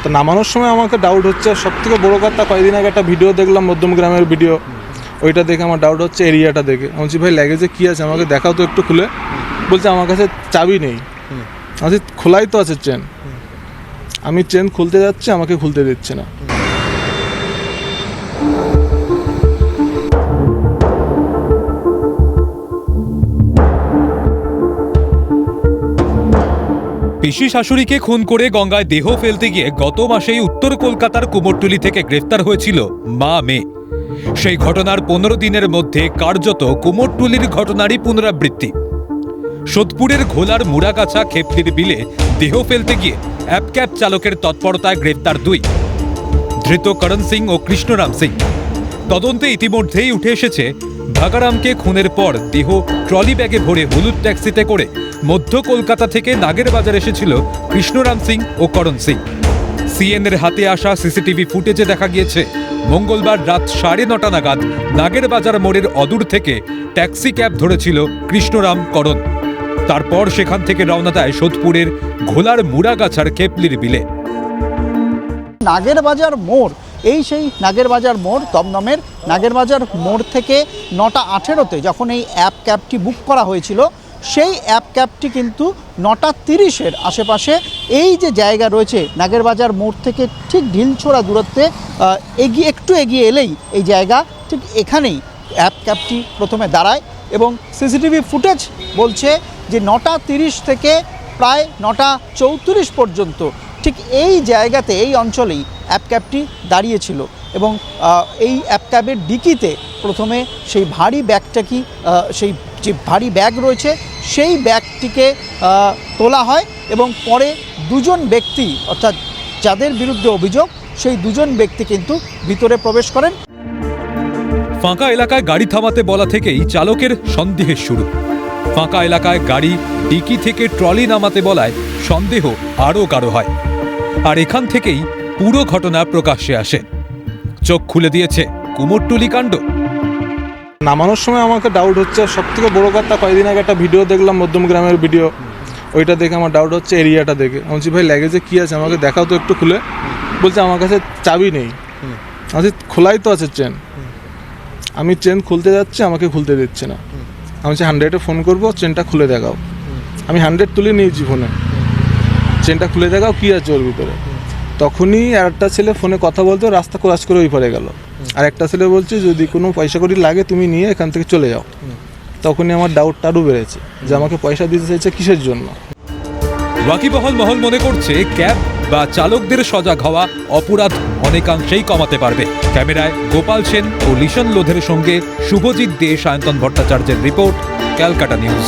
তো নামানোর সময় আমাকে ডাউট হচ্ছে, সবথেকে বড় কথা কয়েকদিন আগে একটা ভিডিও দেখলাম, মধ্যমগ্রামের ভিডিও, ওইটা দেখে আমার ডাউট হচ্ছে এরিয়াটা দেখে। আমি বলছি ভাই লাগেজে কী আছে আমাকে দেখাও তো একটু খুলে। বলছে আমার কাছে চাবি নেই। আমি খোলাই তো আছে চেন, আমি চেন খুলতে যাচ্ছি, আমাকে খুলতে দিচ্ছে না। পিসি শাশুড়িকে খুন করে গঙ্গায় দেহ ফেলতে গিয়ে গত মাসেই উত্তর কলকাতার কুমোরটুলি থেকে গ্রেফতার হয়েছিল মা মেয়ে। সেই ঘটনার 15 দিনের মধ্যে কার্যত কুমোরটুলির ঘটনারই পুনরাবৃত্তি। সোদপুরের ঘোলার মুড়াগাছা খেপলির বিলে দেহ ফেলতে গিয়ে অ্যাপক্যাব চালকের তৎপরতায় গ্রেফতার 2 ধৃত করণ সিং ও কৃষ্ণরাম সিং। তদন্তে ইতিমধ্যেই উঠে এসেছে ভাগারামকে খুনের পর দেহ ট্রলি ব্যাগে ভরে হলুদ ট্যাক্সিতে করে মধ্য কলকাতা থেকে নাগের বাজার এসেছিল কৃষ্ণরাম সিং ও করণ সিং। সিএনের হাতে আসা সিসিটিভি ফুটেজে দেখা গিয়েছে মঙ্গলবার রাত 9:30 নাগাদ নাগের বাজার মোড়ের অদূর থেকে ট্যাক্সি ক্যাব ধরেছিল কৃষ্ণরাম করণ। তারপর সেখান থেকে রওনা দেয় সোদপুরের ঘোলার মুড়াগাছার খেপলির বিলে। নাগের বাজার মোড়, এই সেই নাগের বাজার মোড়, দমদমের নাগের বাজার মোড় থেকে 9:18-তে যখন এই অ্যাপ ক্যাবটি বুক করা হয়েছিল, সেই অ্যাপ ক্যাবটি কিন্তু 9:30-এর আশেপাশে এই যে জায়গা রয়েছে নাগের বাজার মোড় থেকে ঠিক ঢিলছোড়া দূরত্বে একটু এগিয়ে এলেই এই জায়গা, ঠিক এখানেই অ্যাপ ক্যাবটি প্রথমে দাঁড়ায় এবং সিসিটিভি ফুটেজ বলছে যে 9:30 থেকে প্রায় 9:34 পর্যন্ত ঠিক এই জায়গাতে, এই অঞ্চলেই অ্যাপ ক্যাবটি দাঁড়িয়েছিল এবং এই অ্যাপ ক্যাবের ডিকিতে প্রথমে সেই ভারী ব্যাগটাকে, সেই যে ভারী ব্যাগ রয়েছে সেই ব্যাগটিকে তোলা হয় এবং পরে 2জন ব্যক্তি, অর্থাৎ যাদের বিরুদ্ধে অভিযোগ, সেই 2জন ব্যক্তি কিন্তু ভিতরে প্রবেশ করেন। ফাঁকা এলাকায় গাড়ি থামাতে বলা থেকেই চালকের সন্দেহের শুরু। ফাঁকা এলাকায় গাড়ি ডিকি থেকে ট্রলি নামাতে বলায় সন্দেহ আরও গাঢ় হয়। আর এখান থেকেই পুরো ঘটনা প্রকাশ্যে আসে। চোখ খুলে দিয়েছে কুমোরটুলি কাণ্ড। নামানোর সময় আমাকে ডাউট হচ্ছে, সবথেকে বড় কথা কয়েকদিন আগে একটা ভিডিও দেখলাম, মধ্যমগ্রামের ভিডিও, ওইটা দেখে আমার ডাউট হচ্ছে এরিয়াটা দেখে। আমি বলছি ভাই লাগেজে কী আছে আমাকে দেখাও তো একটু খুলে। বলছে আমার কাছে চাবি নেই। আমি খোলাই তো আছে চেন, আমি চেন খুলতে যাচ্ছি, আমাকে খুলতে দিচ্ছে না। আমি 100-এ ফোন করবো, চেনটা খুলে দেখাও। আমি 100 তুলে নিয়েছি ফোনে, চেনটা খুলে দেখাও কী আছে ওর ভিতরে। তখনই একটা ছেলে ফোনে কথা বলতো, রাস্তা ক্রস করে ওই পারে গেল। আর একটা ছেলে বলছে যদি কোনো পয়সা কড়ি লাগে তুমি নিয়ে এখান থেকে চলে যাও। তখনই আমার ডাউটটা আরও বেড়েছে যে আমাকে পয়সা দিতে চাইছে কিসের জন্য। ওয়াকিবহাল মহল মনে করছে ক্যাব বা চালকদের সজাগ হওয়া অপরাধ অনেকাংশেই কমাতে পারবে। ক্যামেরায় গোপাল সেন ও লিশন লোধের সঙ্গে শুভজিৎ দে, সায়ন্তন ভট্টাচার্যের রিপোর্ট, ক্যালকাটা নিউজ।